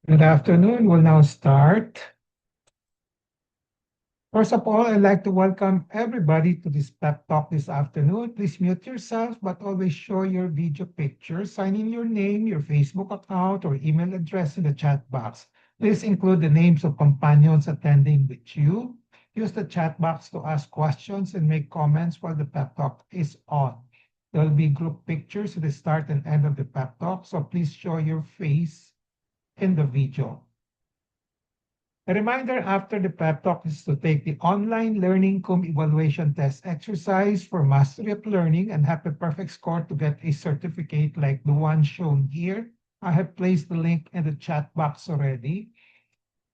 Good afternoon. We'll now start. First of all, I'd like to welcome everybody to this pep talk this afternoon. Please mute yourself, but always show your video picture. Sign in your name, your Facebook account, or email address in the chat box. Please include the names of companions attending with you. Use the chat box to ask questions and make comments while the pep talk is on. There will be group pictures at the start and end of the pep talk, so please show your face in the video. A reminder after the pep talk is to take the online learning cum evaluation test exercise for mastery of learning and have a perfect score to get a certificate like the one shown here. I have placed the link in the chat box already.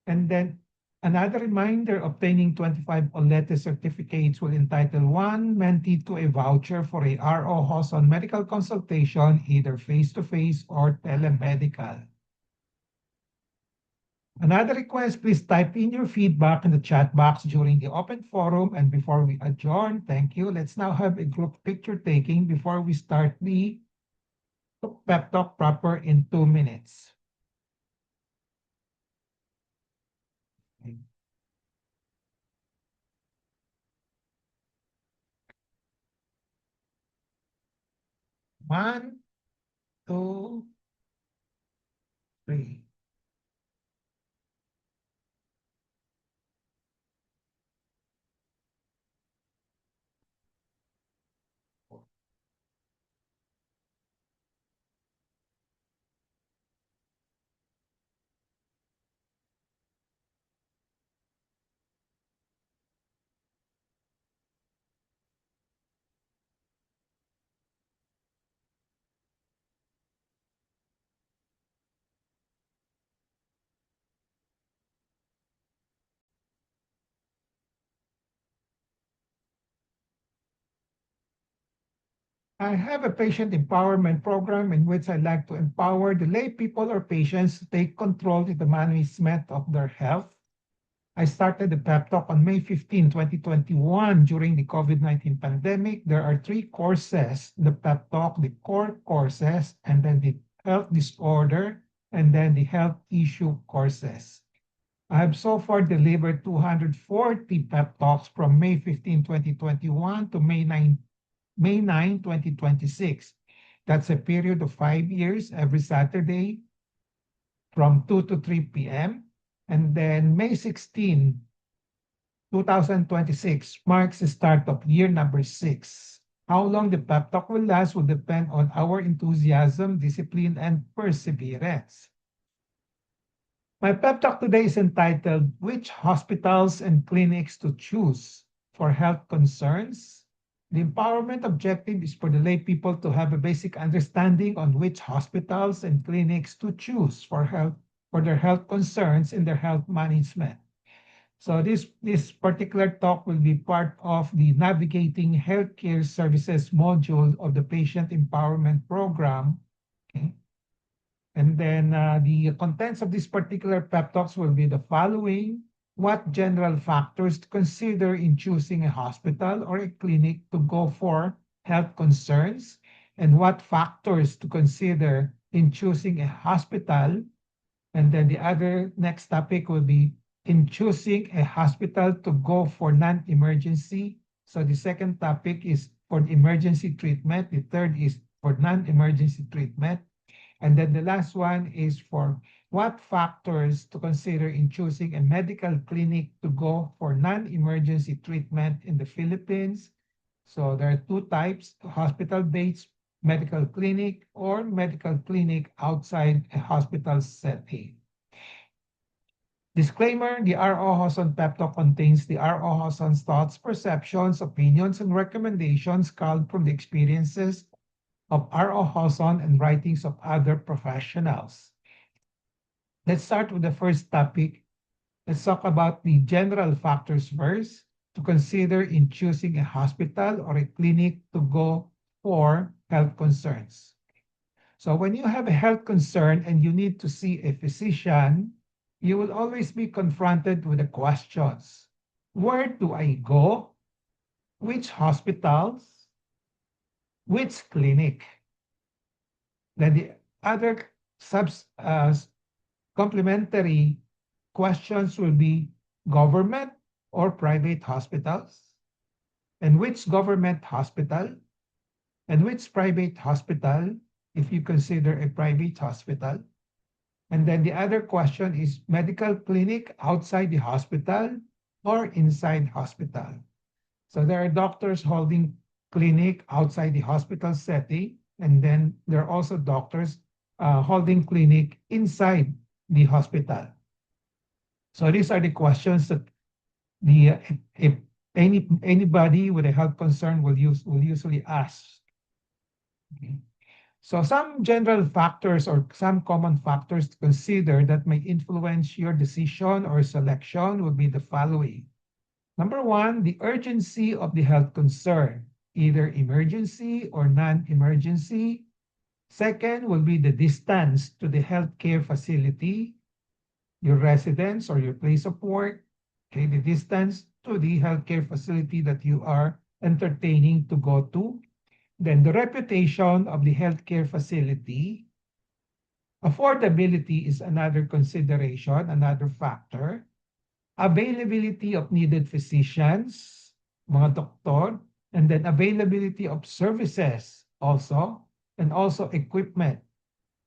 And then another reminder, obtaining 25 OLETE certificates will entitle one mentee to a voucher for a RO host on medical consultation, either face-to-face or telemedical. Another request, please type in your feedback in the chat box during the open forum and before we adjourn. Thank you. Let's now have a group picture taking before we start the pep talk proper in 2 minutes. One, two, three. I have a patient empowerment program in which I like to empower the lay people or patients to take control in the management of their health. I started the pep talk on May 15, 2021 during the COVID-19 pandemic. There are three courses, the pep talk, the core courses, and then the health disorder, and then the health issue courses. I have so far delivered 240 pep talks from May 15, 2021 to May 9, 2026. That's a period of 5 years every Saturday from 2 to 3 p.m. And then May 16, 2026 marks the start of year number 6. How long the pep talk will last will depend on our enthusiasm, discipline, and perseverance. My pep talk today is entitled, Which Hospitals and Clinics to Choose for Health Concerns. The empowerment objective is for the lay people to have a basic understanding on which hospitals and clinics to choose for their health concerns in their health management. So this particular talk will be part of the Navigating Healthcare Services module of the Patient Empowerment Program. Okay. And then the contents of this particular pep talks will be the following. What general factors to consider in choosing a hospital or a clinic to go for health concerns, and what factors to consider in choosing a hospital. And then the other next topic will be in choosing a hospital to go for non-emergency. So the second topic is for emergency treatment. The third is for non-emergency treatment. And then the last one is for what factors to consider in choosing a medical clinic to go for non-emergency treatment in the Philippines. So there are two types, hospital-based medical clinic or medical clinic outside a hospital setting. Disclaimer, the R.O. Hoson Pep Talk contains the R.O. Hoson's thoughts, perceptions, opinions, and recommendations culled from the experiences of R.O. Hoson and writings of other professionals. Let's start with the first topic. Let's talk about the general factors first to consider in choosing a hospital or a clinic to go for health concerns. So when you have a health concern and you need to see a physician, you will always be confronted with the questions. Where do I go? Which hospitals? Which clinic? Then the other complementary questions will be government or private hospitals, and which government hospital, and which private hospital, if you consider a private hospital. And then the other question is medical clinic outside the hospital or inside hospital. So there are doctors holding clinic outside the hospital setting, and then there are also doctors holding clinic inside the hospital. So these are the questions that the if anybody with a health concern will usually ask. Okay. So some general factors or some common factors to consider that may influence your decision or selection will be the following. Number one, the urgency of the health concern, either emergency or non-emergency. Second will be the distance to the healthcare facility, your residence or your place of work. Okay, the distance to the healthcare facility that you are entertaining to go to. Then the reputation of the healthcare facility. Affordability is another consideration, another factor. Availability of needed physicians, mga doktor, and then availability of services also, and also equipment.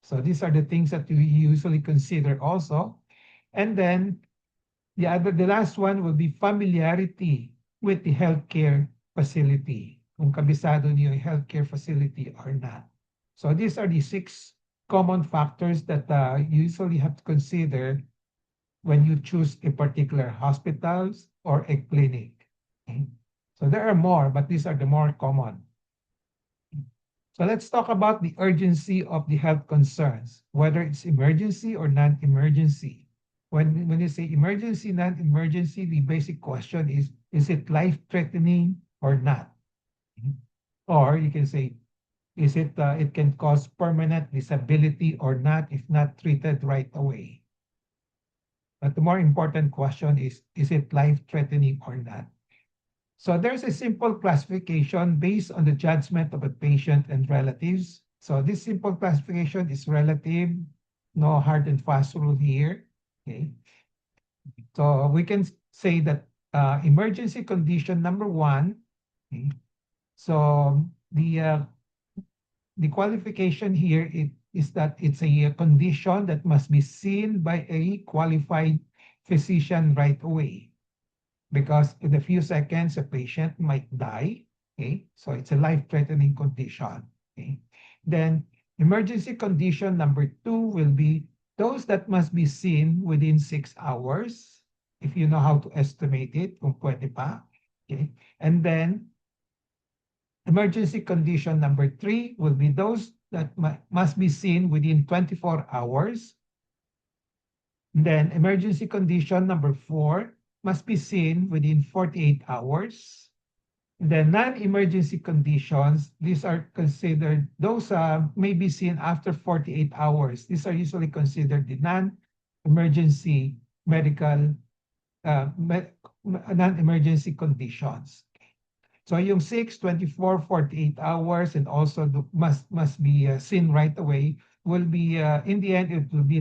So these are the things that we usually consider also. And then the last one will be familiarity with the healthcare facility. Kung kabisado niyo yung healthcare facility or not. So these are the 6 common factors that you usually have to consider when you choose a particular hospitals or a clinic. Okay? So there are more, but these are the more common. So let's talk about the urgency of the health concerns, whether it's emergency or non-emergency. When you say emergency, non-emergency, the basic question is it life-threatening or not? Or you can say, is it it can cause permanent disability or not if not treated right away? But the more important question is it life-threatening or not? So there's a simple classification based on the judgment of a patient and relatives. So this simple classification is relative, no hard and fast rule here. Okay. So we can say that emergency condition number 1. Okay. So the qualification here is that it's a condition that must be seen by a qualified physician right away. Because in a few seconds, a patient might die. Okay, so it's a life-threatening condition. Okay, then emergency condition number 2 will be those that must be seen within 6 hours, if you know how to estimate it, kung pwede pa. Okay, and then emergency condition number 3 will be those that must be seen within 24 hours. And then emergency condition number 4 must be seen within 48 hours. The non-emergency conditions, these are considered, those may be seen after 48 hours. These are usually considered the non-emergency medical, non-emergency conditions. So yung 6, 24, 48 hours, and also must be seen right away will be, in the end, it will be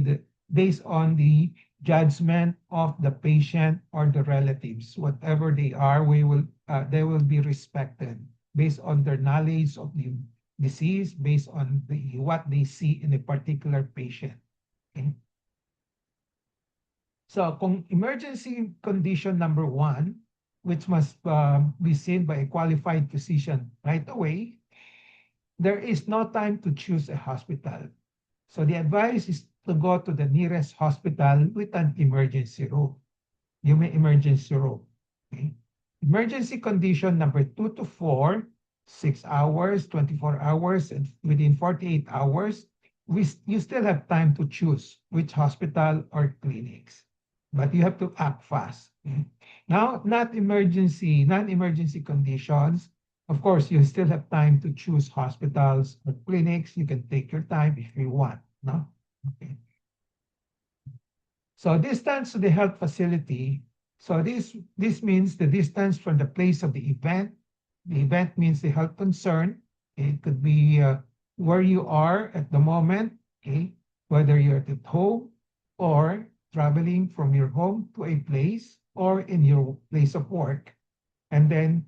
based on the judgment of the patient or the relatives. Whatever they are, they will be respected based on their knowledge of the disease, based on what they see in a particular patient. Okay? So kung emergency condition number 1, which must be seen by a qualified physician right away, there is no time to choose a hospital. So the advice is to go to the nearest hospital with an emergency room. You may emergency room. Okay? Emergency condition number 2 to 4, 6 hours, 24 hours, and within 48 hours, you still have time to choose which hospital or clinics. But you have to act fast. Okay? Now, non-emergency conditions, of course, you still have time to choose hospitals or clinics. You can take your time if you want. No? Okay. So distance to the health facility. So this means the distance from the place of the event. The event means the health concern. It could be where you are at the moment, okay, whether you're at home or traveling from your home to a place or in your place of work, and then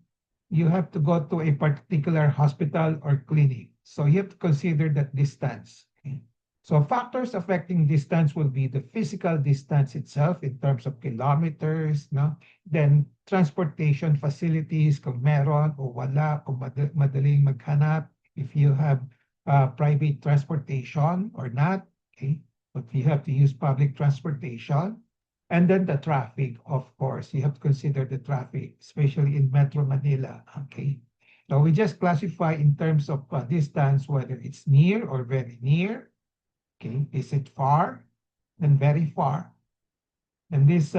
you have to go to a particular hospital or clinic. So you have to consider that distance. Okay? So factors affecting distance will be the physical distance itself in terms of kilometers, no? Then transportation facilities, kung meron o wala, kung madaling maghanap, if you have private transportation or not, okay? But you have to use public transportation. And then the traffic, of course, you have to consider the traffic, especially in Metro Manila, okay? So we just classify in terms of distance, whether it's near or very near, okay? Is it far? Then very far. And this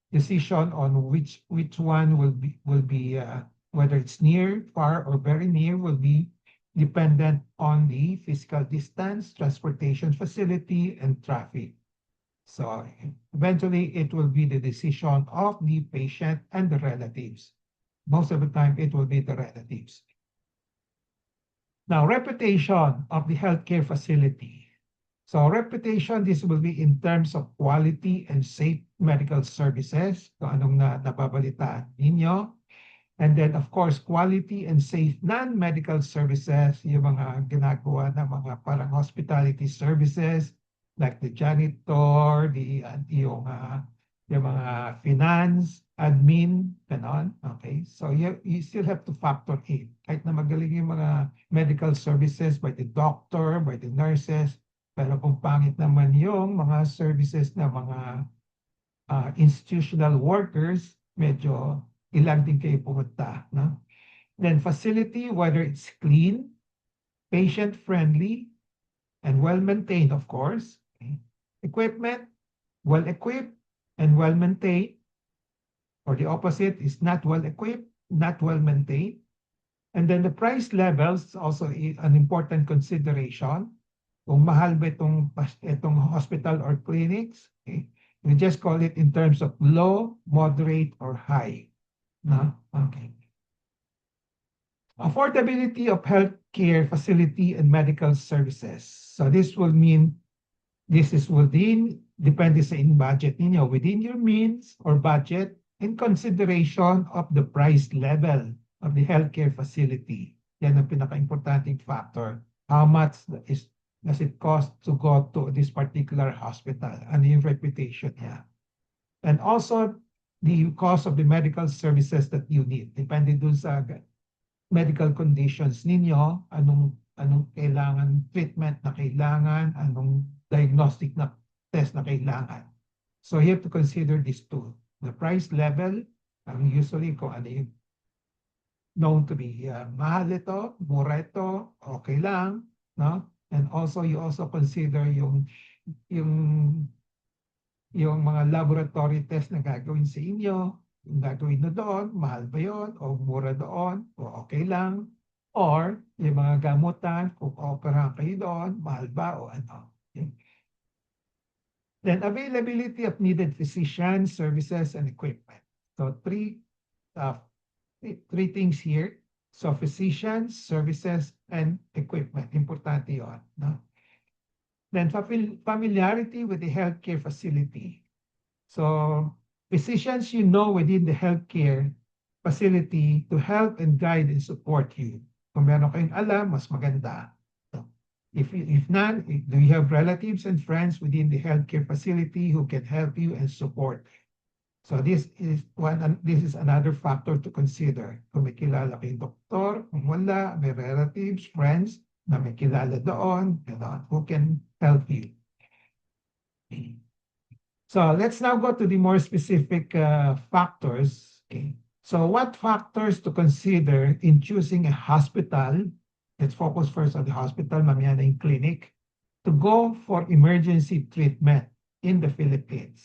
decision on which one will be whether it's near, far, or very near will be dependent on the physical distance, transportation facility, and traffic. So eventually, it will be the decision of the patient and the relatives. Most of the time, it will be the relatives. Now, reputation of the healthcare facility. So reputation, this will be in terms of quality and safe medical services. Kung anong nababalitaan ninyo. And then, of course, quality and safe non-medical services, yung mga ginagawa na mga parang hospitality services, like the janitor, yung mga finance, admin, ganon. Okay, so you still have to factor in. Kahit na magaling yung mga medical services by the doctor, by the nurses, pero kung pangit naman yung mga services na mga institutional workers, medyo ilan din kayo pumunta. No? Then facility, whether it's clean, patient-friendly, and well-maintained, of course. Okay. Equipment, well-equipped and well-maintained. Or the opposite is not well-equipped, not well-maintained. And then the price levels also an important consideration. Kung mahal ba itong hospital or clinics, okay? We just call it in terms of low, moderate, or high. No? Okay. Affordability of healthcare facility and medical services. So this will mean this is within, depende sa in-budget ninyo, within your means or budget in consideration of the price level of the healthcare facility. Yan ang pinaka-importanting factor. How much does it cost to go to this particular hospital? Ano yung reputation niya? And also, the cost of the medical services that you need. Depende dun sa medical conditions ninyo, anong kailangan, treatment na kailangan, anong diagnostic na test na kailangan. So you have to consider these two. The price level, usually kung ano yung known to be mahal ito, mura ito, okay lang, no? And also, you also consider yung mga laboratory test na gagawin sa inyo, yung gagawin na doon, mahal ba yun, o mura doon, o okay lang, or yung mga gamutan, kung operahan kayo doon, mahal ba, o ano. Okay. Then availability of needed physicians, services, and equipment. So three things here. So physicians, services, and equipment. Importante yun. No? Then familiarity with the healthcare facility. So physicians you know within the healthcare facility to help and guide and support you. Kung meron kayong alam, mas maganda. So, if none, do you have relatives and friends within the healthcare facility who can help you and support? So this is another factor to consider. Kung may kilala kayong doktor, kung wala, may relatives, friends, na may kilala doon, who can help you. So let's now go to the more specific factors. Okay. So what factors to consider in choosing a hospital? Let's focus first on the hospital, mamaya na yung clinic, to go for emergency treatment in the Philippines.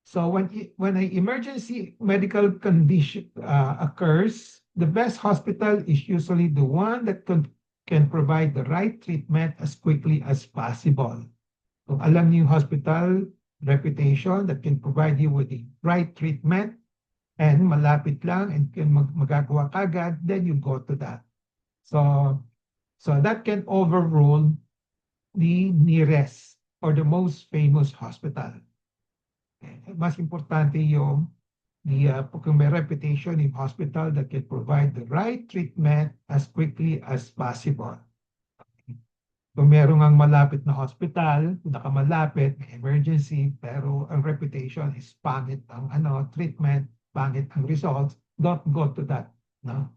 So when an emergency medical condition occurs, the best hospital is usually the one that can provide the right treatment as quickly as possible. Kung alam niyo yung hospital reputation that can provide you with the right treatment and malapit lang and can magagawa kagad, then you go to that. So that can overrule the nearest or the most famous hospital. Mas importante yung kung may reputation in hospital that can provide the right treatment as quickly as possible. Kung meron ang malapit na hospital, nakamalapit, may emergency, pero ang reputation is pangit ang treatment, pangit ang results, don't go to that. No?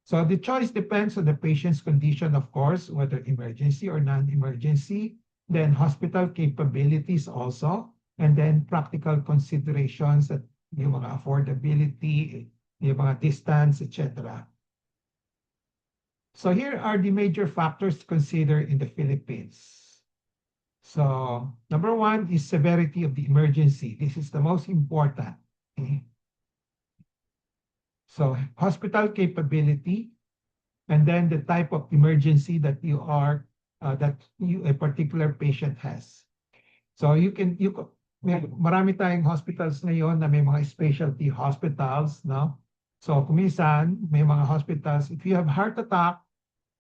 So the choice depends on the patient's condition, of course, whether emergency or non-emergency, then hospital capabilities also, and then practical considerations that yung mga affordability, yung mga distance, etc. So here are the major factors to consider in the Philippines. So number one is severity of the emergency. This is the most important. Okay? So hospital capability, and then the type of emergency that a particular patient has. So marami tayong hospitals ngayon na may mga specialty hospitals, no? So kumisan, may mga hospitals, if you have heart attack,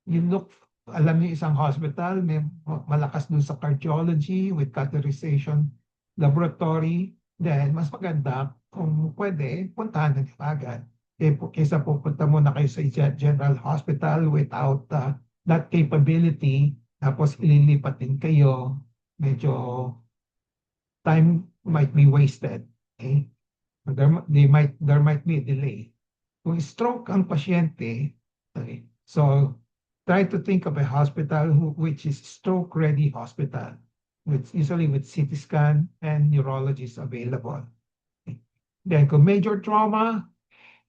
alam niyo isang hospital, may malakas dun sa cardiology with catheterization laboratory, then mas maganda kung pwede, puntahan na niyo agad. Kaysa pupunta muna kayo sa general hospital without that capability, tapos ililipat din kayo, medyo time might be wasted. Okay? There might be a delay. Kung stroke ang pasyente, okay, so try to think of a hospital which is stroke-ready hospital, usually with CT scan and neurologists available. Okay. Then kung major trauma,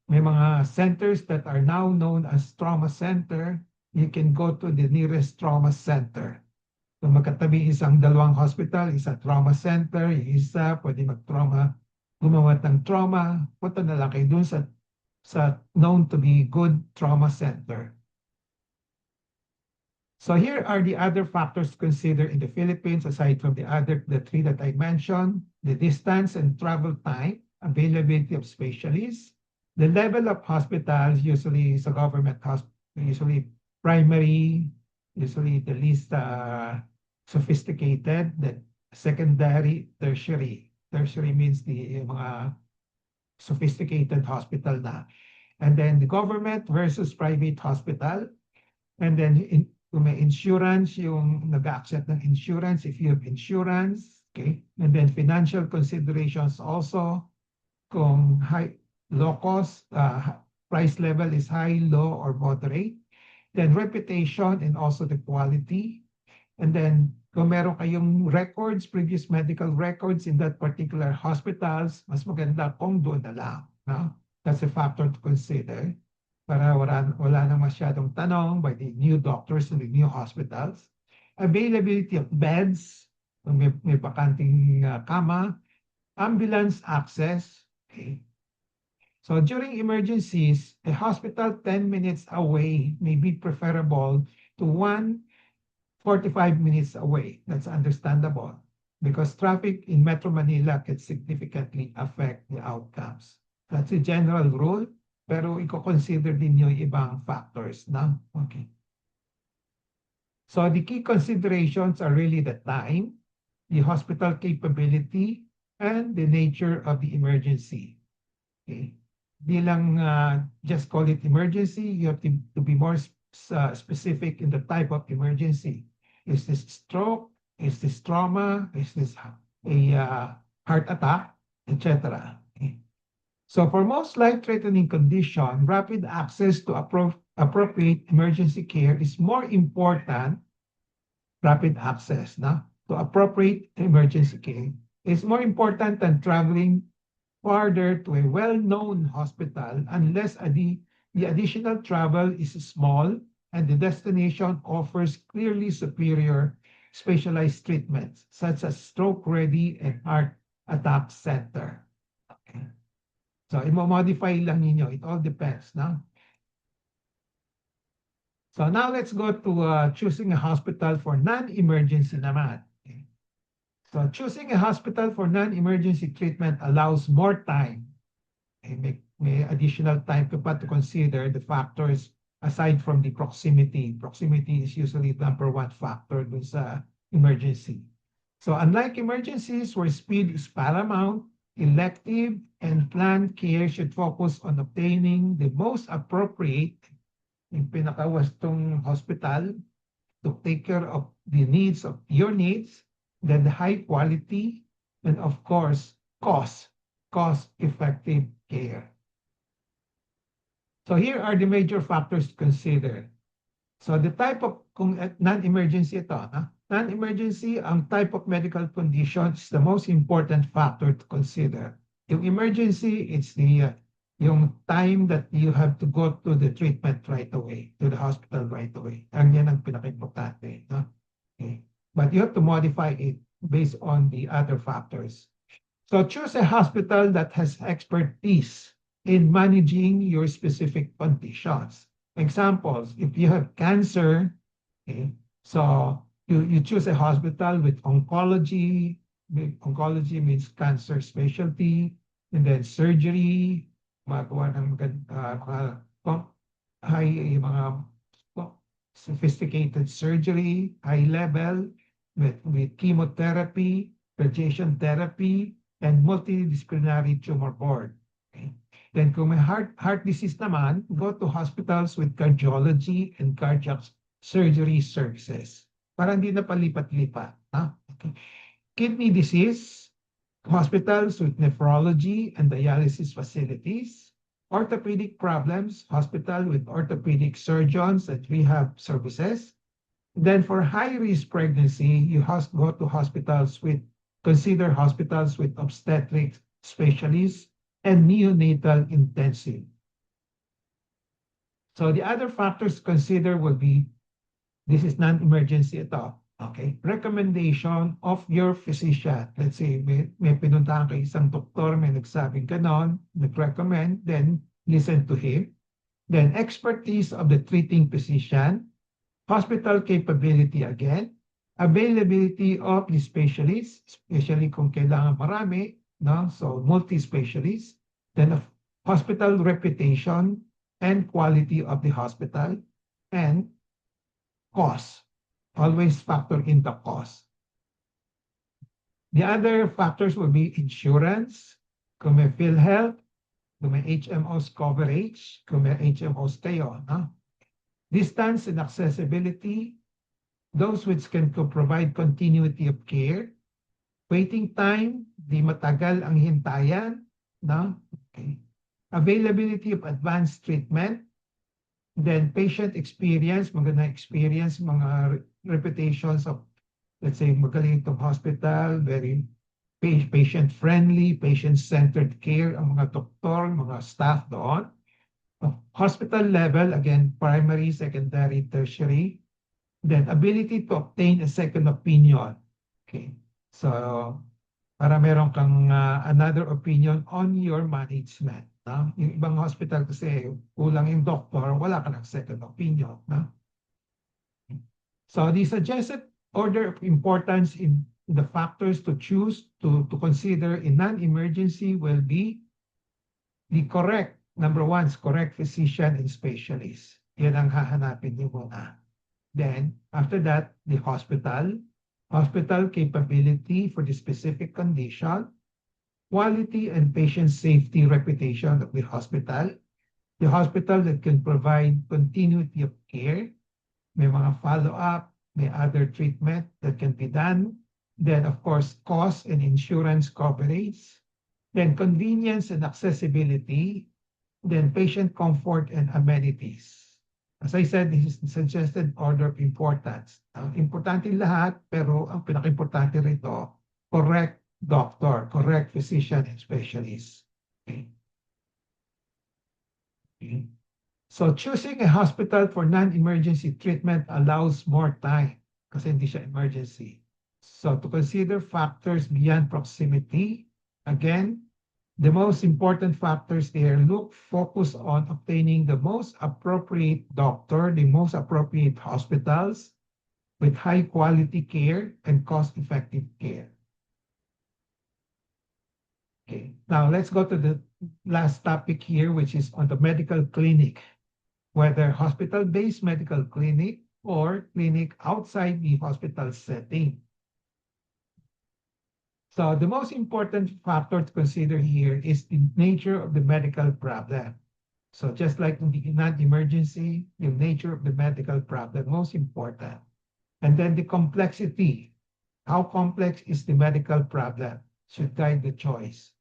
may mga centers that are now known as trauma center, you can go to the nearest trauma center. Kung magkatabi dalawang hospital, isa trauma center, yung isa pwede gumawa ng trauma, punta na lang kayo dun sa known to be good trauma center. So here are the other factors to consider in the Philippines, aside from the three that I mentioned: the distance and travel time, availability of specialists, the level of hospitals, usually is a government hospital, usually primary, usually the least sophisticated, then secondary, tertiary. Tertiary means the mga sophisticated hospital na. And then the government versus private hospital. And then kung may insurance, yung nag-accept ng insurance, if you have insurance, okay? And then financial considerations also, kung low cost, price level is high, low, or moderate. Then reputation and also the quality. And then kung meron kayong records, previous medical records in that particular hospitals, mas maganda kung doon na lang. No? That's a factor to consider para wala nang masyadong tanong by the new doctors in the new hospitals. Availability of beds, kung may bakanting kama, ambulance access. Okay. So during emergencies, a hospital 10 minutes away may be preferable to one 45 minutes away. That's understandable because traffic in Metro Manila can significantly affect the outcomes. That's a general rule, pero i-consider din yung ibang factors na. Okay. So the key considerations are really the time, the hospital capability, and the nature of the emergency. Okay. Di lang just call it emergency, you have to be more specific in the type of emergency. Is this stroke? Is this trauma? Is this a heart attack? Etc. Okay. So for most life-threatening condition, rapid access to appropriate emergency care is more important. Rapid access to appropriate emergency care is more important than traveling farther to a well-known hospital unless the additional travel is small and the destination offers clearly superior specialized treatments such as stroke-ready and heart attack center. Okay. So, i-modify lang ninyo. It all depends. No? So, now let's go to choosing a hospital for non-emergency naman. Okay. So, choosing a hospital for non-emergency treatment allows more time. Okay. May additional time to consider the factors aside from the proximity. Proximity is usually number one factor dun sa emergency. So unlike emergencies where speed is paramount, elective and planned care should focus on obtaining the most appropriate, yung pinakawastong hospital to take care of the needs of your needs, then the high quality, and of course, cost-effective care. So here are the major factors to consider. So the type of, kung non-emergency ito, non-emergency, ang type of medical condition is the most important factor to consider. Yung emergency, it's the yung time that you have to go to the treatment right away, to the hospital right away. Ang yan ang pinaka-importante. No? Okay. But you have to modify it based on the other factors. So choose a hospital that has expertise in managing your specific conditions. Examples, if you have cancer, okay, so you choose a hospital with oncology. Oncology means cancer specialty, and then surgery, magawa ng mga sophisticated surgery, high level, with chemotherapy, radiation therapy, and multidisciplinary tumor board. Okay. Then kung may heart disease naman, go to hospitals with cardiology and cardiac surgery services. Para hindi na palipat-lipat. Okay. Kidney disease, hospitals with nephrology and dialysis facilities. Orthopedic problems, hospital with orthopedic surgeons and rehab services. Then for high-risk pregnancy, you go to consider hospitals with obstetric specialists and neonatal intensive. So the other factors to consider will be, this is non-emergency ito, okay? Recommendation of your physician. Let's say may pinuntahan kay isang doktor, may nagsabing ganon, nag-recommend, then listen to him. Then expertise of the treating physician, hospital capability again, availability of the specialists, especially kung kailangan marami, no? So multi-specialists, then of hospital reputation and quality of the hospital, and cost. Always factor in the cost. The other factors will be insurance, kung may PhilHealth, kung may HMO's coverage, kung may HMO's kayo, no? Distance and accessibility, those which can provide continuity of care. Waiting time, di matagal ang hintayan, no? Okay. Availability of advanced treatment, then patient experience, maganda experience, mga reputations of, let's say, magaling itong hospital, very patient-friendly, patient-centered care, ang mga doktor, mga staff doon. Hospital level, again, primary, secondary, tertiary. Then ability to obtain a second opinion. Okay. So, para meron kang another opinion on your management. No? Yung ibang hospital kasi kulang yung doctor, wala ka ng second opinion. No? So the suggested order of importance in the factors to choose to consider in non-emergency will be the correct, number one is correct physician and specialist. Yan ang hahanapin niyo muna. Then, after that, the hospital capability for the specific condition, quality and patient safety reputation of the hospital that can provide continuity of care, may mga follow-up, may other treatment that can be done, then of course, cost and insurance coverage, then convenience and accessibility, then patient comfort and amenities. As I said, this is the suggested order of importance. Importante lahat, pero ang pinaka-importante rito, correct doctor, correct physician and specialist. Okay. Okay. So choosing a hospital for non-emergency treatment allows more time kasi hindi siya emergency. So to consider factors beyond proximity, again, the most important factors there, focus on obtaining the most appropriate doctor, the most appropriate hospitals with high quality care and cost-effective care. Okay, now let's go to the last topic here, which is on the medical clinic, whether hospital-based medical clinic or clinic outside the hospital setting. So the most important factor to consider here is the nature of the medical problem. So just like in the non-emergency, the nature of the medical problem, most important. And then the complexity. How complex is the medical problem should guide the choice.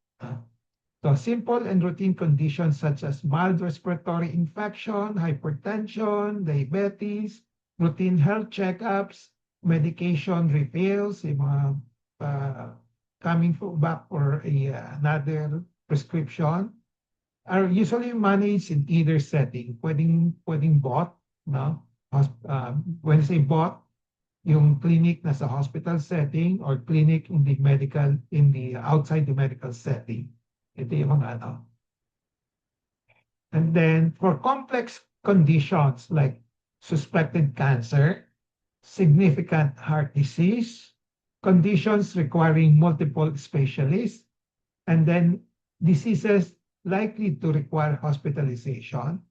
So simple and routine conditions such as mild respiratory infection, hypertension, diabetes, routine health checkups, medication refills, yung mga coming back for another prescription, are usually managed in either setting. Pwedeng both, no? When I say both, yung clinic nasa hospital setting or clinic in the outside the medical setting. Ito yung mga ano. And then for complex conditions like suspected cancer, significant heart disease, conditions requiring multiple specialists, and then diseases likely to require hospitalization.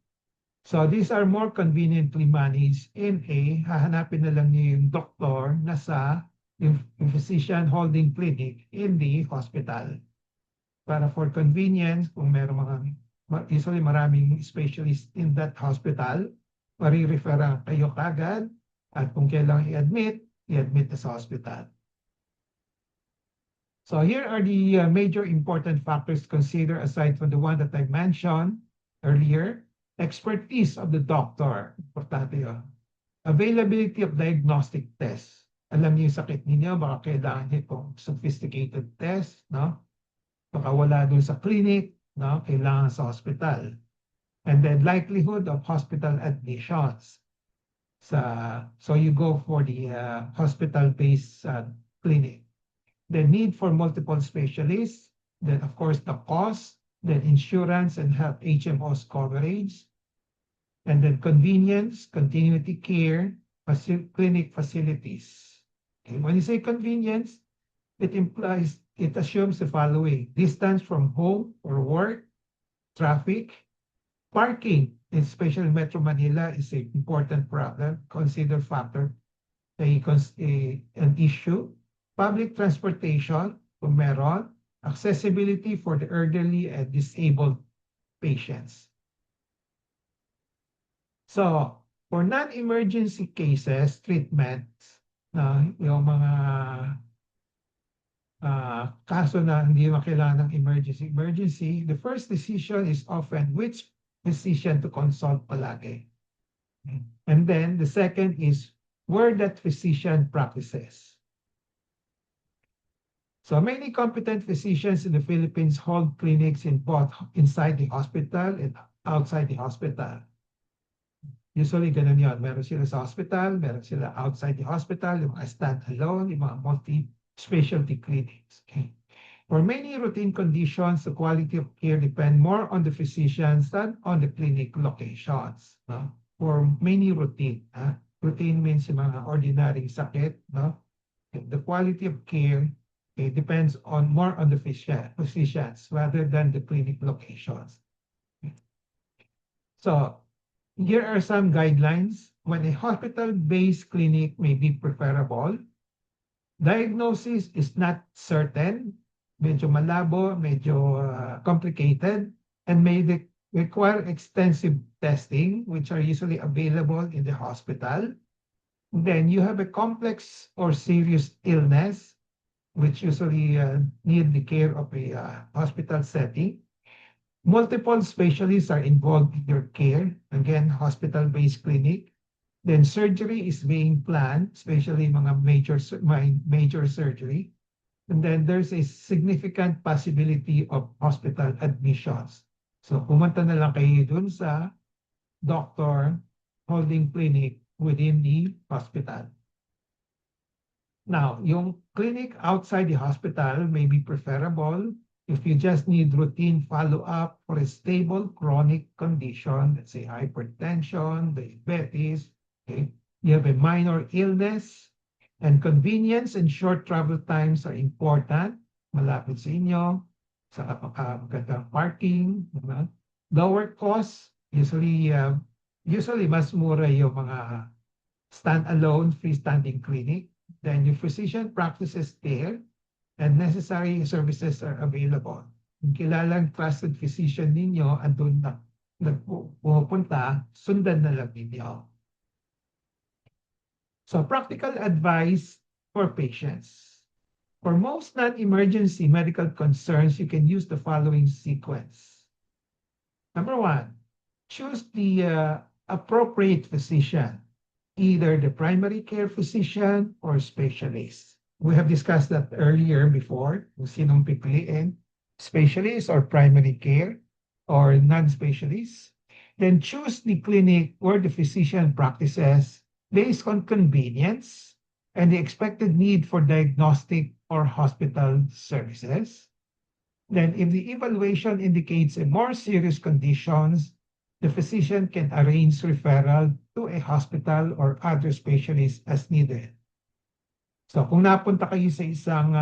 So these are more conveniently managed in hahanapin na lang niyo yung doktor na yung physician holding clinic in the hospital. Para for convenience, kung meron usually maraming specialist in that hospital, marireferan kayo kagad at kung kailangan i-admit na sa hospital. So here are the major important factors to consider aside from the one that I mentioned earlier. Expertise of the doctor. Importante yun. Availability of diagnostic tests. Alam niyo yung sakit ninyo, baka kailangan niyo itong sophisticated test, no? Baka wala dun sa clinic, no? Kailangan sa hospital. And then likelihood of hospital admissions. So you go for the hospital-based clinic. The need for multiple specialists, then of course the cost, then insurance and health HMOs coverage, and then convenience, continuity care, clinic facilities. Okay. When you say convenience, it assumes the following: distance from home or work, traffic, parking, especially Metro Manila is an important problem, consider factor, an issue. Public transportation, kung meron, accessibility for the elderly and disabled patients. So, for non-emergency cases, treatments, yung mga kaso na hindi kailangan ng emergency, the first decision is often which physician to consult palagi. And then the second is where that physician practices. So many competent physicians in the Philippines hold clinics in both inside the hospital and outside the hospital. Usually ganun yun. Meron sila sa hospital, meron sila outside the hospital, yung mga stand-alone, yung mga multi-specialty clinics. Okay. For many routine conditions, the quality of care depend more on the physicians than on the clinic locations. No? For many routine, routine means yung mga ordinary sakit, no? The quality of care depends more on the physicians rather than the clinic locations. So here are some guidelines. When a hospital-based clinic may be preferable, diagnosis is not certain, medyo malabo, medyo complicated, and may require extensive testing, which are usually available in the hospital. Then you have a complex or serious illness, which usually need the care of a hospital setting. Multiple specialists are involved in your care. Again, hospital-based clinic. Then surgery is being planned, especially mga major surgery. And then there's a significant possibility of hospital admissions. So pumunta na lang kayo dun sa doctor holding clinic within the hospital. Now, yung clinic outside the hospital may be preferable if you just need routine follow-up for a stable chronic condition, let's say hypertension, diabetes, okay? You have a minor illness, and convenience and short travel times are important. Malapit sa inyo, sa magandang parking, diba? Lower costs, usually mas mura yung mga stand-alone freestanding clinic. Then your physician practices there and necessary services are available. Yung kilalang trusted physician ninyo, andun na pupunta, sundan na lang ninyo. So practical advice for patients. For most non-emergency medical concerns, you can use the following sequence. Number one, choose the appropriate physician, either the primary care physician or specialist. We have discussed that earlier before, kung sinong pipiliin, specialist or primary care or non-specialist. Then choose the clinic where the physician practices based on convenience and the expected need for diagnostic or hospital services. Then if the evaluation indicates a more serious conditions, the physician can arrange referral to a hospital or other specialist as needed. So kung napunta kayo sa isang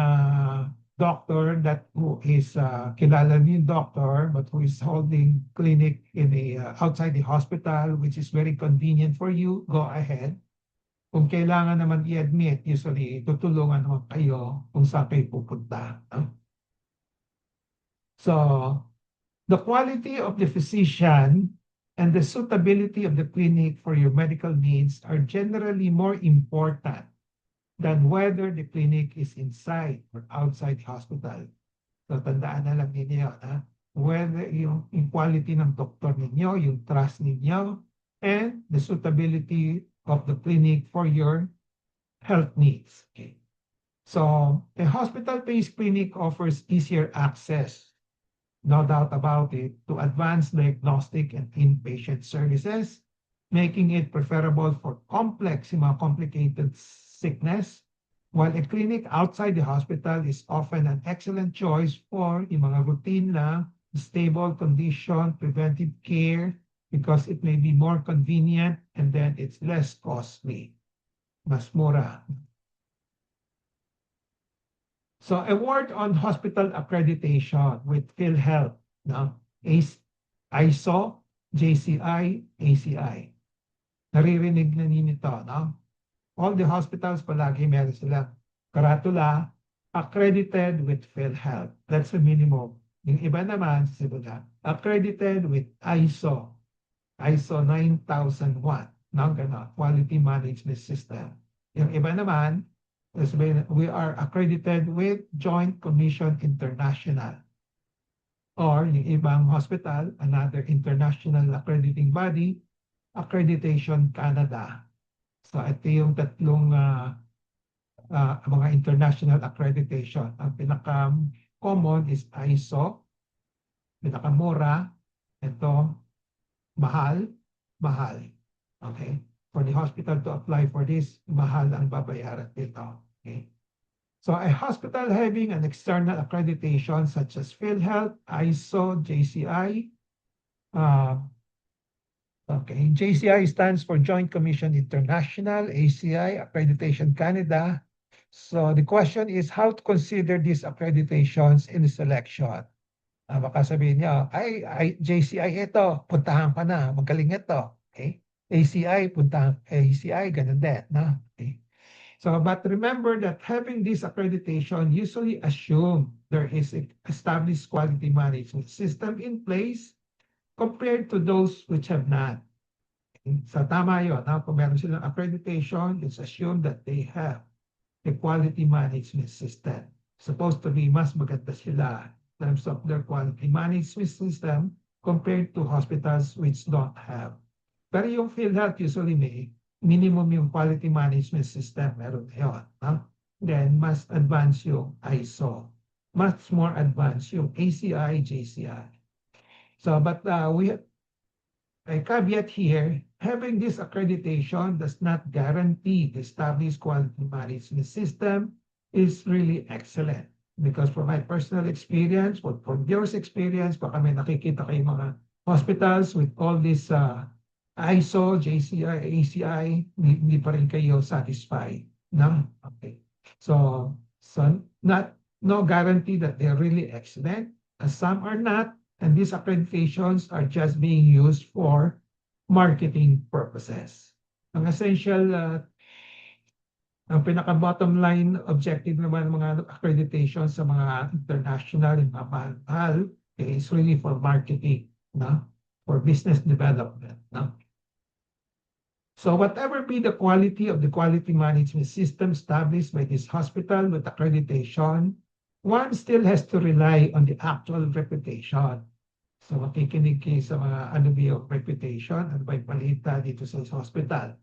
doctor that who is kilala niyo yung doctor but who is holding clinic in outside the hospital which is very convenient for you, go ahead. Kung kailangan naman i-admit, usually tutulungan naman kayo kung saan kayo pupunta. So the quality of the physician and the suitability of the clinic for your medical needs are generally more important than whether the clinic is inside or outside the hospital. So tandaan na lang ninyo, whether yung quality ng doktor ninyo, yung trust ninyo, and the suitability of the clinic for your health needs. Okay. So a hospital-based clinic offers easier access, no doubt about it, to advanced diagnostic and inpatient services, making it preferable for complex, mga complicated sickness, while a clinic outside the hospital is often an excellent choice for yung mga routine lang, stable condition, preventive care, because it may be more convenient and then it's less costly. Mas mura. So a word on hospital accreditation with PhilHealth, no? ISO, JCI, ACI. Naririnig na ninyo ito, no? All the hospitals palagi meron silang karatula accredited with PhilHealth. That's the minimum. Yung iba naman, sila accredited with ISO 9001, no? Ganon, Quality Management System. Yung iba naman, we are accredited with Joint Commission International. Or yung ibang hospital, another international accrediting body, Accreditation Canada. So ito yung tatlong mga international accreditation. Ang pinaka-common is ISO, pinakamura, ito, mahal. Okay? For the hospital to apply for this, mahal ang babayaran dito. Okay? So a hospital having an external accreditation such as PhilHealth, ISO, JCI, JCI stands for Joint Commission International, ACI, Accreditation Canada. So the question is how to consider these accreditations in the selection. Baka sabihin niyo, JCI ito, puntahan ka na, magaling ito. Okay? ACI, puntahan, ACI, ganun din. No? Okay. So, but remember that having this accreditation usually assume there is an established quality management system in place compared to those which have not. So, tama yun. Kung meron silang accreditation, it's assumed that they have a quality management system. Supposed to be mas maganda sila in terms of their quality management system compared to hospitals which don't have. Pero yung PhilHealth usually may minimum yung quality management system, meron yun. Then, mas advanced yung ISO. Much more advanced yung ACI, JCI. So, but we have a caveat here, having this accreditation does not guarantee the established quality management system is really excellent. Because from my personal experience, from yours experience, baka may nakikita kayo mga hospitals with all this ISO, JCI, ACI, hindi pa rin kayo satisfied. No? Okay. So no guarantee that they're really excellent, as some are not, and these accreditations are just being used for marketing purposes. Ang essential, ang pinaka-bottom line objective naman ng mga accreditation sa mga international and mga mahal is really for marketing, no? For business development, no? So whatever be the quality of the quality management system established by this hospital with accreditation, one still has to rely on the actual reputation. So makikinig kayo sa mga ano yung reputation, ano ba yung balita dito sa hospital.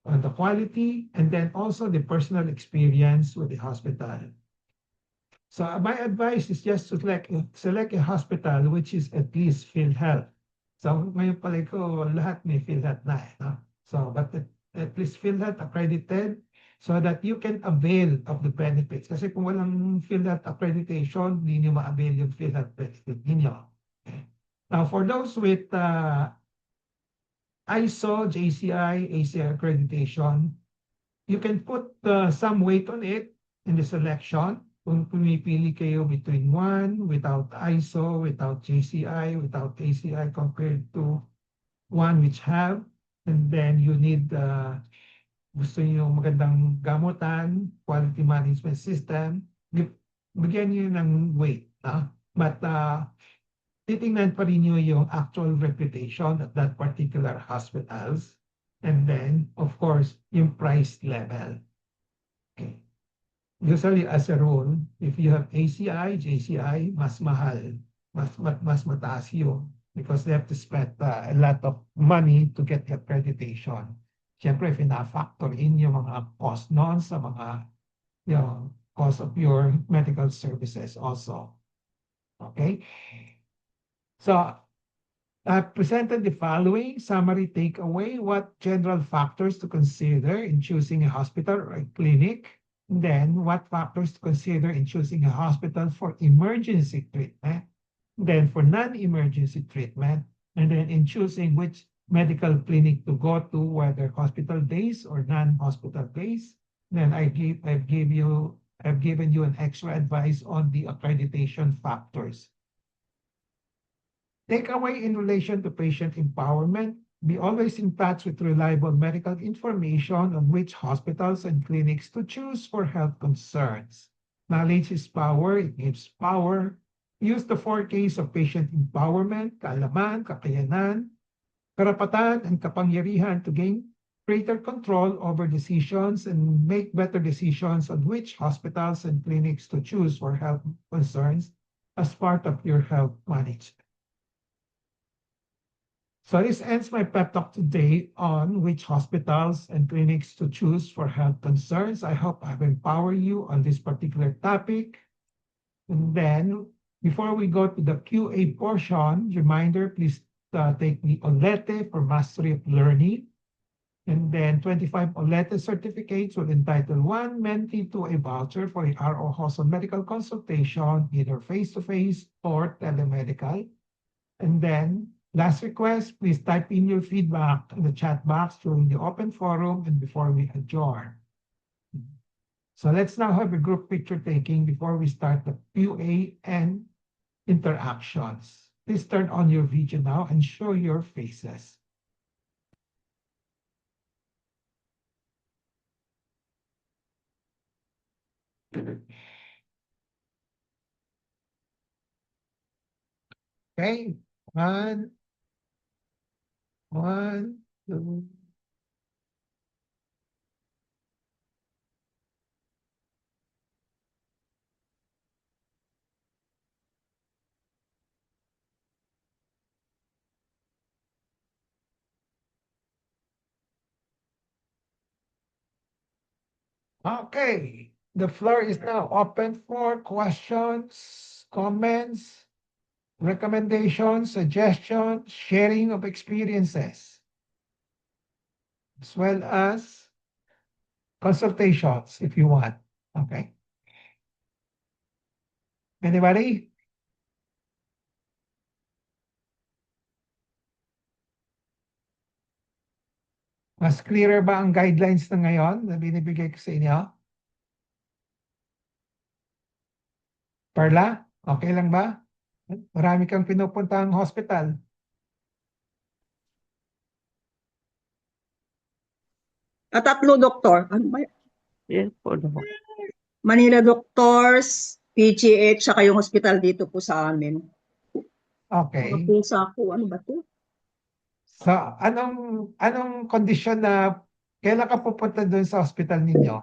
On the quality and then also the personal experience with the hospital. So my advice is just to select a hospital which is at least PhilHealth. So ngayon pala ko lahat may PhilHealth na eh, no? So but at least PhilHealth accredited so that you can avail of the benefits. Kasi kung walang PhilHealth accreditation, hindi nyo ma-avail yung PhilHealth benefit ninyo. Okay. Now for those with ISO, JCI, ACI accreditation, you can put some weight on it in the selection. Kung pumipili kayo between one without ISO, without JCI, without ACI compared to one which have, and then you need gusto niyo magandang gamutan, quality management system, bigyan niyo ng weight. But titingnan pa rin niyo yung actual reputation at that particular hospitals. And then, of course, yung price level. Okay. Usually, as a rule, if you have ACI, JCI, mas mahal. Mas mataas yun. Because they have to spend a lot of money to get accreditation. Siyempre, fina-factor in yung mga cost noon sa mga yung cost of your medical services also. Okay? So, I've presented the following summary takeaway, what general factors to consider in choosing a hospital or a clinic, and then what factors to consider in choosing a hospital for emergency treatment, then for non-emergency treatment, and then in choosing which medical clinic to go to, whether hospital days or non-hospital days. Then I've given you an extra advice on the accreditation factors. Takeaway in relation to patient empowerment, be always in touch with reliable medical information on which hospitals and clinics to choose for health concerns. Knowledge is power, it gives power. Use the 4Ks of patient empowerment, kaalaman, kakayanan, karapatan, and kapangyarihan to gain greater control over decisions and make better decisions on which hospitals and clinics to choose for health concerns as part of your health management. So this ends my pep talk today on which hospitals and clinics to choose for health concerns. I hope I've empowered you on this particular topic. And then, before we go to the QA portion, reminder, please take the OLETE for Mastery of Learning. And then 25 OLETE certificates will entitle one mentee to a voucher for a RO Hoson medical consultation, either face-to-face or telemedical. And then, last request, please type in your feedback in the chat box during the open forum and before we adjourn. So let's now have a group picture taking before we start the QA and interactions. Please turn on your video now and show your faces. Okay, one, two. Okay, the floor is now open for questions, comments, recommendations, suggestions, sharing of experiences, as well as consultations if you want. Okay. Anybody? Mas clearer ba ang guidelines na ngayon na binibigay ko sa inyo? Perla, okay lang ba? Marami kang pinupuntahang hospital. Tatlo, doktor. Ano ba? Yes, po, doktor. Manila Doctors, PGH, saka yung hospital dito po sa amin. Mga Okay. pusa ko, ano ba to? So, anong kondisyon na kailan ka pupunta doon sa hospital ninyo?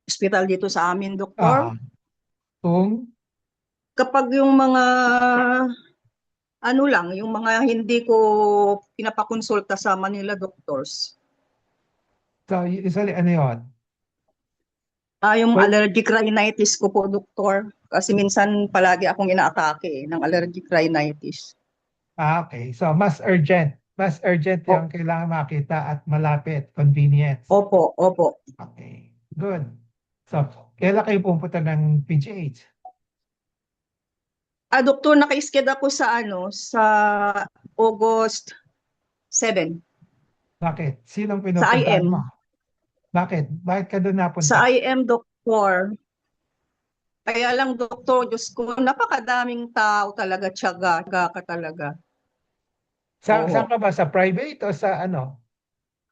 Hospital dito sa amin, doktor. Ah, kung Kapag yung mga, ano lang, yung mga hindi ko pinapakonsulta sa Manila Doctors. so usually ano 'yon? Yung Well, allergic rhinitis ko po, doktor. Kasi minsan palagi akong inaatake ng allergic rhinitis. okay. So mas urgent O, 'yung kailangan makita at malapit, convenience. opo, opo. Okay, good. So, kailan kayo pupunta ng PGH? Doktor, naka-schedule ako sa August 7 Bakit? Sinong sa pinupuntahan mo? IM. Bakit? Bakit ka doon napunta? Sa IM, doktor. Kaya lang, doktor, Diyos ko, napakadaming tao talaga, tiyaga ka talaga. Saan Oo. ka ba? Sa private o sa ano?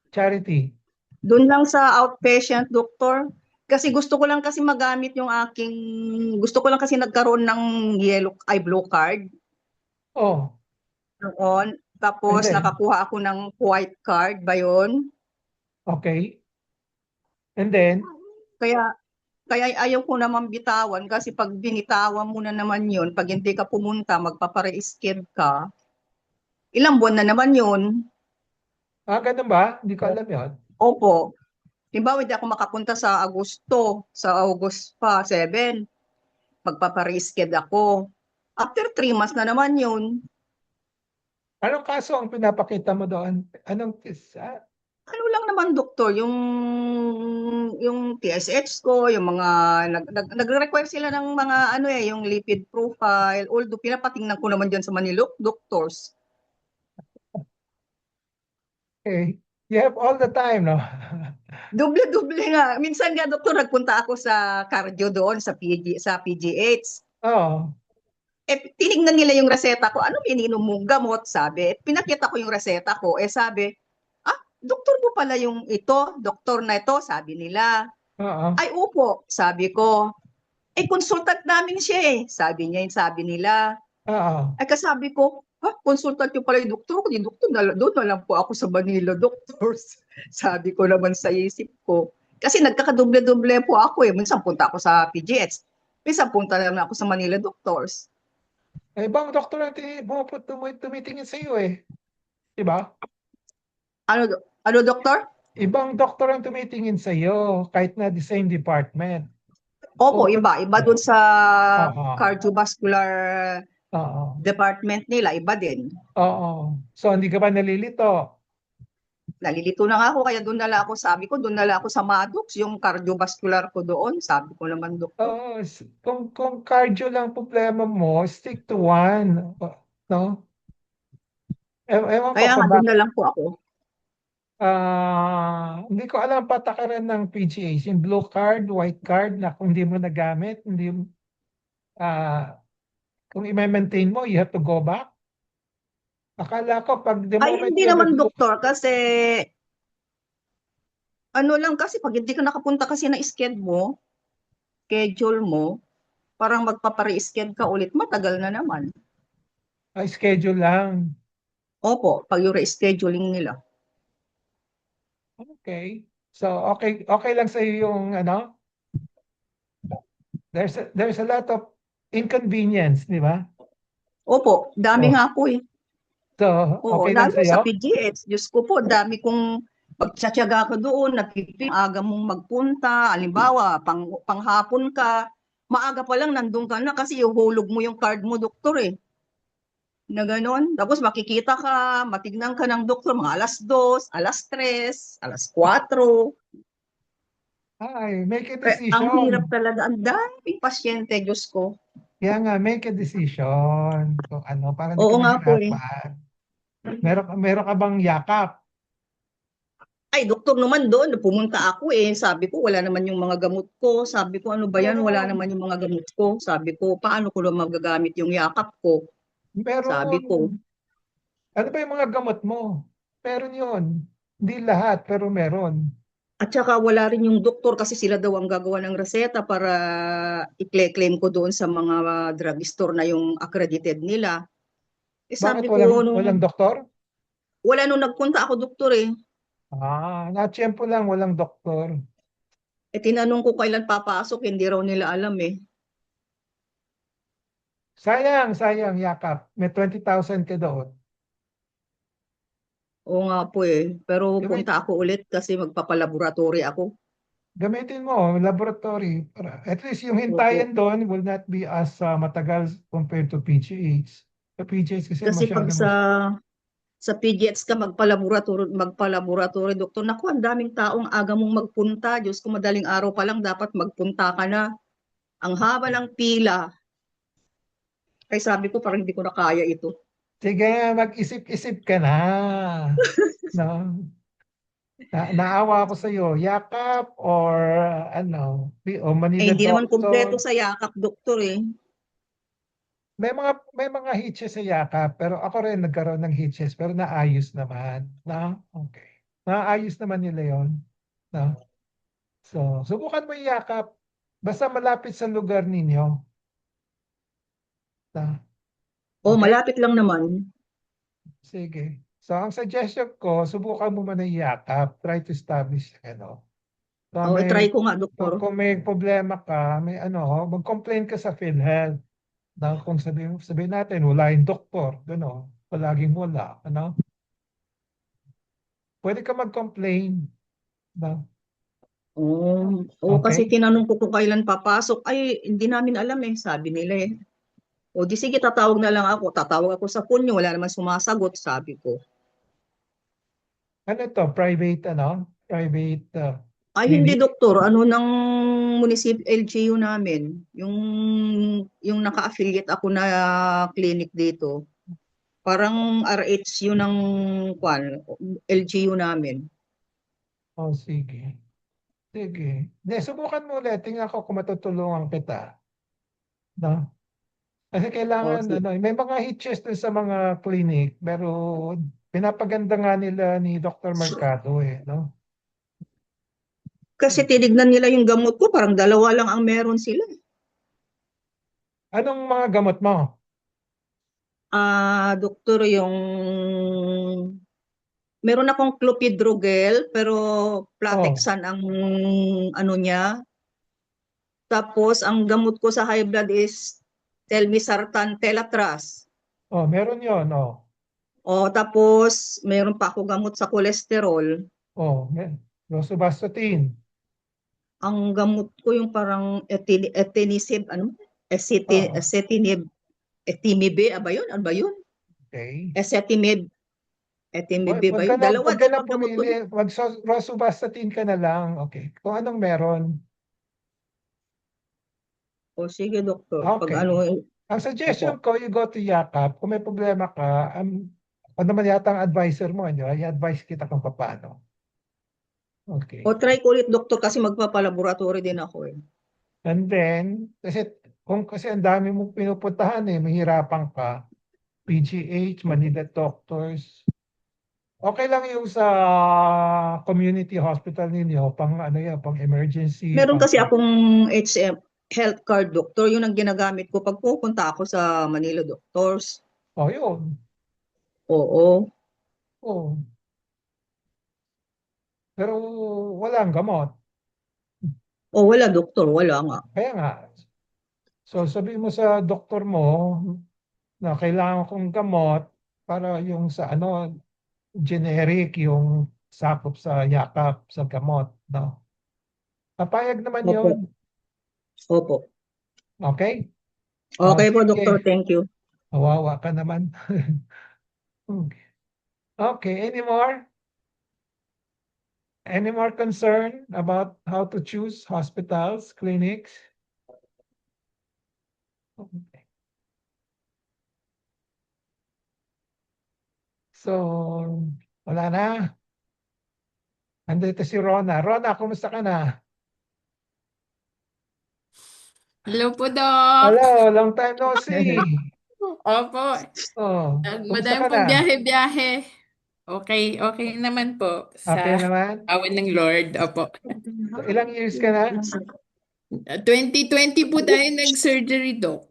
Charity? Doon lang sa outpatient, doktor. Kasi gusto ko lang kasi magamit yung gusto ko lang kasi nagkaroon ng blue card Oh, noon. and Tapos then, nakakuha ako ng white card ba yun? okay. And then, Kaya Kaya ayaw ko naman bitawan kasi pag binitawan mo na naman yun, pag hindi ka pumunta, magpapare-skid ka, ilang buwan na naman yun. ganun ba? Hindi ko alam 'yon. Opo. Halimbawa, hindi ako makapunta sa Agosto, sa August pa, 7, magpapare-skid ako. After 3 months na naman yun. Anong kaso ang pinapakita mo doon? Ano lang naman, doktor, yung TSH ko, yung mga, nagre-require sila ng mga, yung lipid profile, although pinapatingnan ko naman dyan sa Manila doctors. Okay. You have all the time, no? Doble-doble nga. Minsan nga, doktor, nagpunta ako sa cardio doon sa PGH. Oo. Tinignan nila yung reseta ko. Ano ininom mong gamot? Sabi. Pinakita ko yung reseta ko. Sabi, doktor mo pala yung ito, doktor na ito, sabi nila. Oo. Ay, upo, sabi ko. Consultant namin siya eh. Sabi nila. Oo. Ay, kasabi ko, consultant yung pala yung doktor ko. Yung doktor, doon na lang po ako sa Manila Doctors. Sabi ko naman sa isip ko. Kasi nagkakadoble-doble po ako eh. Minsan punta ako sa PGH. Minsan punta naman ako sa Manila Doctors. Ibang doktor ang tumitingin sa iyo eh. 'Di ba? Ano, ano doktor? Ibang doktor ang tumitingin sa iyo kahit na the same department. Opo, Puput iba. Iba dun sa Oo. cardiovascular Oo. department nila. Iba din. Oo. So hindi ka ba nalilito? Nalilito na nga ako, kaya doon na lang ako, sabi ko, doon na lang ako sa Maddox, yung cardiovascular ko doon. Sabi ko naman, doktor. Oo. Kung cardio lang problema mo, stick to one. No? Ewan ko Kaya nga, kung doon na bakit. lang po ako. Hindi ko alam patakaran ng PGA. Yung blue card, white card na kung hindi mo nagamit, hindi kung i-maintain mo, you have to go back. Akala ko pag the Ay, moment hindi you have a naman, blue, doktor, kasi ano lang kasi pag hindi ka nakapunta kasi na schedule mo, parang magpapare-sked ka ulit, matagal na naman. schedule lang. Opo, pag yung rescheduling nila. Okay. So okay lang sa yung ano, there's a lot of inconvenience, di ba? Opo, dami Oh, nga po eh. so Oo, okay lang lalo sa sa iyo? PGH, Diyos ko po, dami kong pagtsatsaga ko doon, aga mong magpunta, alimbawa, panghapon ka, maaga pa lang nandun ka na kasi ihulog mo yung card mo, doktor eh. Na gano'n. Tapos makikita ka, matignan ka ng doktor, mga alas 2, alas 3, alas 4. Ay, make a Ang hirap decision. talaga. Ang daming pasyente, Diyos ko. Kaya nga, make a decision. Kung ano, para di Oo ka nga po eh. mahirapan. Meron ka bang yakap? Ay, doktor naman doon, pumunta ako eh. Sabi ko, wala naman yung mga gamot ko. Sabi ko, ano ba yan? Wala Meron, naman yung mga gamot ko. Sabi ko, paano ko na magagamit yung yakap ko? Sabi meron. ko, Ano ba yung mga gamot mo? Meron yun. Hindi lahat, pero meron. At saka wala rin yung doktor kasi sila daw ang gagawa ng reseta para i-claim ko doon sa mga drugstore na yung accredited nila. Eh Bakit sabi walang ko walang nung doktor? wala nung nagpunta ako doktor eh. Natiyempo lang walang doktor. Eh tinanong ko kailan papasok, hindi raw nila alam eh. Sayang, sayang, yakap. May 20,000 ka doon. Oo nga po eh. Pero punta Gamit, ako ulit kasi magpapalaboratory ako. gamitin mo, laboratory. At least yung Opo. hintayan doon will not be as matagal compared to PGH. Sa PGH kasi Kasi pag masyado sa PGX ka magpalaboratory doktor, naku, ang daming taong aga mong magpunta. Diyos ko, madaling araw pa lang dapat magpunta ka na. Ang haba ng pila. Kaya sabi ko, parang hindi ko na kaya ito. Sige, mag-isip-isip ka na. No? Naawa ako sa iyo. Yakap or o Eh, Manila hindi naman Doctor. kumpleto sa yakap doktor eh. May mga hitches sa yakap, pero ako rin nagkaroon ng hitches, pero naayos naman. Okay. Naayos naman nila yon. No? So, subukan mo yung yakap. Basta malapit sa lugar ninyo. No? Oh, Okay? malapit lang naman. Sige. So, ang suggestion ko, subukan mo man yung yakap. Try to establish, So, Oh, i-try ko nga doktor. kung may problema ka, mag-complain ka sa PhilHealth. Kung sabihin natin, wala yung doktor, palaging wala, pwede ka mag-complain, no? Oh, kasi Okay? tinanong ko kung kailan papasok. Ay, hindi namin alam eh, sabi nila eh. O di sige, tatawag na lang ako. Tatawag ako sa phone niyo, wala naman sumasagot, sabi ko. Ano to? Private Ay, hindi clinic? doktor. Ano ng municipal LGU namin? Yung naka-affiliate ako na clinic dito. Parang RHU ng LGU namin. Oh, sige. Sige. Hindi, subukan mo ulit. Tingnan ko kung matutulungan kita. No? Kasi O, kailangan, may mga hitches dun sa mga clinic, pero pinapaganda nga nila ni Dr. Mercado no? kasi tinignan nila yung gamot ko, parang dalawa lang ang meron sila. Anong mga gamot mo? Doktor, meron akong clopidogrel, pero Oh, Platexan ang ano niya. Tapos, ang gamot ko sa high blood is Telmisartan Telatras. meron yon, Tapos, meron pa ako gamot sa kolesterol. Rosuvastatin. Ang gamot ko yung parang etinisib, Oo, acetinib, etimibe, ba yun? Ano ba yun? okay. Esetimib, Wag, etimibe ba wag ka yun? na, Dalawa, wag ka na dalawang gamot ko pumili. din. Rosuvastatin ka na lang. Okay. Kung anong meron. O sige, doktor. Pag ano, Okay. Ang opo. suggestion ko, you go to Yakap. Kung may problema ka, ako naman yata ang advisor mo, i-advise kita kung paano. O Okay. try ko ulit, doktor, kasi magpapalaboratory din ako eh. And then, kasi ang dami mong pinupuntahan mahirapan ka. PGH, Manila Doctors. Okay lang yung sa community hospital ninyo, pang emergency, Meron kasi akong HM, health card, doktor. Yun ang ginagamit ko pag pupunta ako sa Manila Doctors. yun. Oo. Oh, pero walang gamot. O wala, doktor. Wala nga. Kaya nga, so sabi mo sa doktor mo na kailangan kong gamot para yung sa generic yung sakop sa yakap sa gamot, no? Papayag naman Opo. yon. Opo. Okay? Okay po, doktor. Sige. Thank you. Kawawa ka naman. Okay. Okay, any more? Any more concern about how to choose hospitals, clinics? Okay. So, wala na. Andito si Rona. Rona, kumusta ka na? Hello po, Doc. Hello, long time no see. Opo. Oh, kumusta Madami ka pong na? biyahe-biyahe. Okay, okay naman po Okay sa naman? awan ng Lord. Opo. So, ilang years ka na? 2020 po tayo nag-surgery, Doc.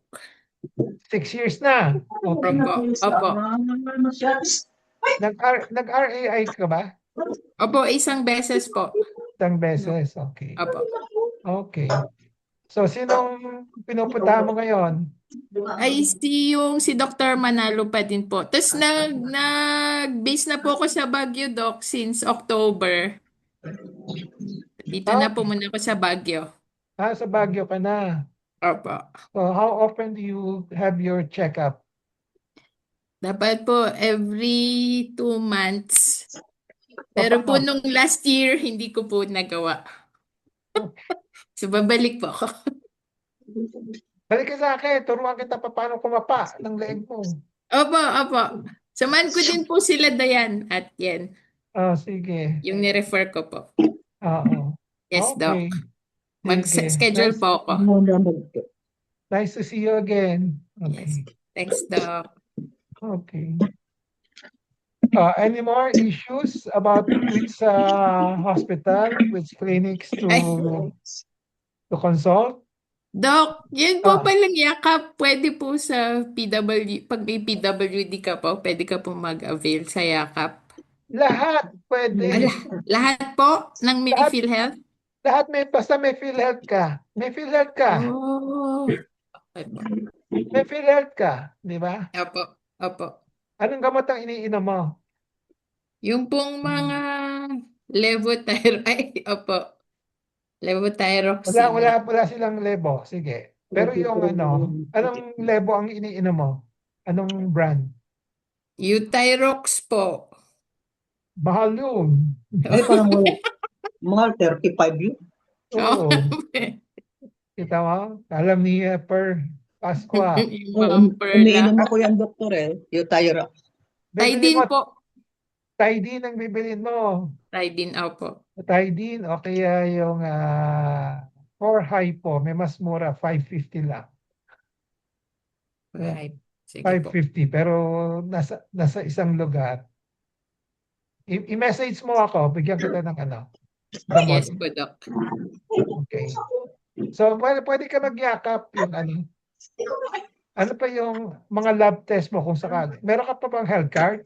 6 years na. Okay. Opo, opo. Nag-RAI ka ba? Opo, isang beses po. Isang beses. Okay. Opo. Okay. So, sinong pinupuntahan mo ngayon? Ay, si Dr. Manalo pa din po. Tapos nag-base na po ako sa Baguio, Doc, since October. Dito na po Okay. muna ako sa Baguio. Sa Baguio ka na. Opo. So, how often do you have your checkup? Dapat po every 2 months. Pero po Paano? nung last year, hindi ko po nagawa. So, babalik po ako. Balik ka sa akin. Turuan kita paano kumapa ng leeg mo. Opo, opo. Samahan ko din po sila Dayan at Yen. Sige. Yung ni-refer ko po. Oo. Yes, Doc. Okay. Sige. Mag-schedule po ako. Nice to see you again. Yes. Okay. Thanks, Doc. Okay. Any more issues about which hospital, which clinics Ay, to consult? Doc, yun po Ah, palang yakap. Pwede po sa PW, pag may PWD ka po, pwede ka po mag-avail sa yakap. lahat pwede. Lahat po ng may Lahat, PhilHealth? lahat basta may PhilHealth ka. May PhilHealth ka. Oh. Okay po. May PhilHealth ka, di ba? Opo, opo. Anong gamot ang iniinom mo? Yung pong mga ay, opo. Levothyroxine. Wala silang lebo. Sige. Pero yung anong lebo ang iniinom mo? Anong brand? Euthyrox po. Mahal yun. Ay, parang wala. Mahal, 35 yun. Oo. Kita mo? Alam ni Per Pasqua. Yung mga perla. Umiinom ako yan, doktor yung Tyra. Tay Bibili din mo, po. Tidine ang bibilin mo. Tay din, opo. Tidine o kaya yung for hypo, may mas mura, 550 lang. Right. Sige po. 550 pero nasa isang lugar. I-message mo ako, bigyan kita ng gamot. Yes po, Doc. Okay. So pwede ka magyakap yung ano pa yung mga lab test mo kung sakali. Meron ka pa bang health card?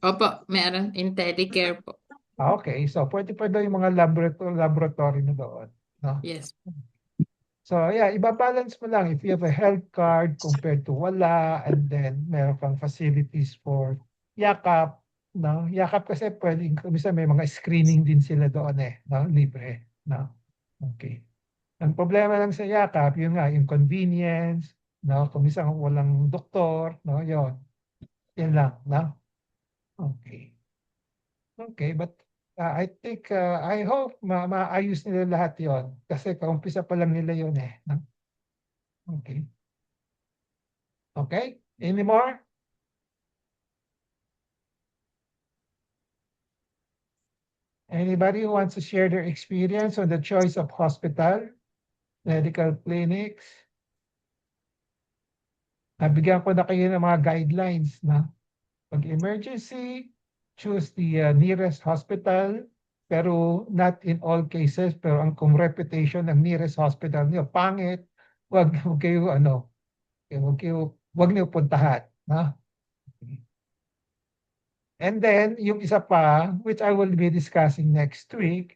Opo, meron. IntelliCare po. Okay, so pwede pa daw yung mga laboratory na doon. No? Yes. So yeah, ibabalance mo lang if you have a health card compared to wala, and then meron kang facilities for yakap. No? Yakap kasi pwede, kumisa may mga screening din sila doon no? Libre. No? Okay. Ang problema lang sa yakap, yun nga, yung convenience, no? Kumisa walang doktor, no? Yun. Yan lang, no? Okay. Okay, but I think, I hope maayos nila lahat yon kasi kaumpisa pa lang nila yun no? Okay. Okay? Any more? Anybody who wants to share their experience on the choice of hospital, medical clinics? Nabigyan ko na kayo ng mga guidelines na pag emergency, choose the nearest hospital, pero not in all cases, pero kung reputation ng nearest hospital niyo pangit, wag kayo wag niyo puntahan, no? And then yung isa pa, which I will be discussing next week,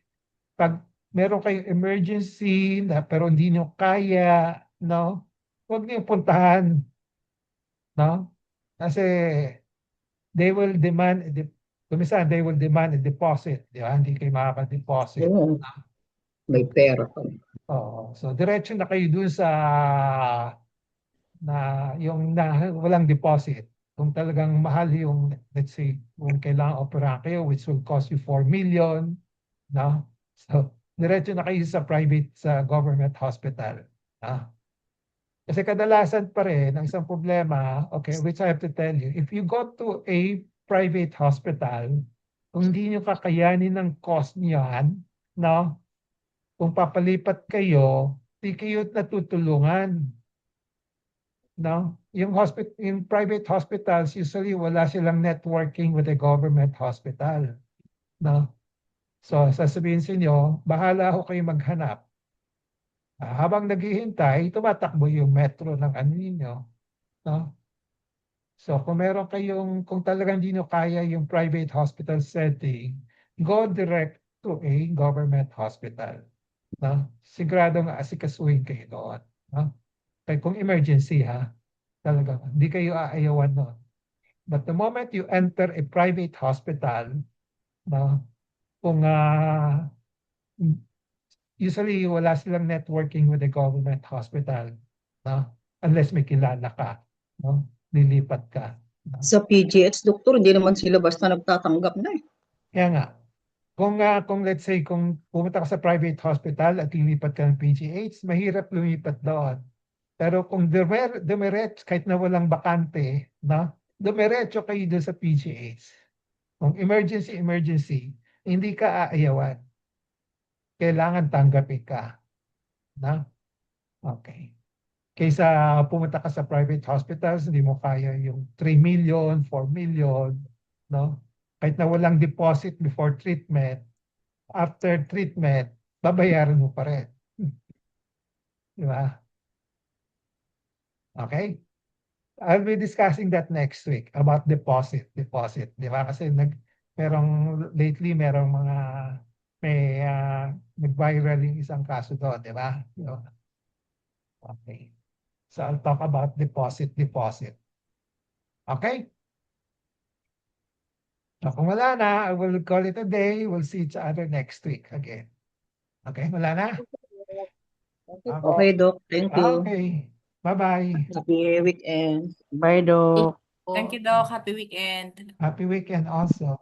pag meron kayong emergency na pero hindi niyo kaya, no? Wag niyo puntahan, no? Kasi they will demand kumisan they will demand a deposit, di ba? Hindi kayo makaka-deposit. Oo. May pera pa. So diretso na kayo dun sa walang deposit. Kung talagang mahal yung, let's say, kung kailangan operahan kayo, which will cost you 4 million, no? So, diretso na kayo sa government hospital. No? Kasi kadalasan pa rin, ang isang problema, okay, which I have to tell you, if you go to a private hospital, kung hindi nyo kakayanin ng cost niyan, no? Kung papalipat kayo, di kayo natutulungan. No? Yung private hospitals, usually wala silang networking with a government hospital. No? So, sasabihin sa inyo, bahala ako kayo maghanap. Habang naghihintay, tumatakbo yung metro ng ano ninyo. No? So, kung talagang hindi nyo kaya yung private hospital setting, go direct to a government hospital. No? Siguradong asikasuhin kayo doon. No? Kaya kung emergency ha, talaga, hindi kayo aayawan noon. But the moment you enter a private hospital, no, kung usually wala silang networking with the government hospital, no, unless may kilala ka, no, lilipat ka. No? Sa PGH, doktor, hindi naman sila basta nagtatanggap na eh. Kaya nga, kung let's say, kung pumunta ka sa private hospital at lilipat ka ng PGH, mahirap lumipat doon. Pero kung dumiretso, kahit na walang bakante, no, dumiretso kayo doon sa PGH. Kung emergency, hindi ka aayawan. Kailangan tanggapin ka. No? Okay. Kaysa pumunta ka sa private hospitals, hindi mo kaya yung 3 million, 4 million, no? Kahit na walang deposit before treatment, after treatment, babayaran mo pa rin. Di ba? Okay? I'll be discussing that next week about deposit. Di ba? Kasi lately merong may nag-viral yung isang kaso doon, di ba? Okay. So I'll talk about deposit. Okay? So kung wala na, I will call it a day. We'll see each other next week again. Okay? Wala na? Okay, Doc. Thank you. Okay. Bye-bye. Happy weekend. Bye, Doc. Po. Thank you, Doc. Happy weekend. Happy weekend also.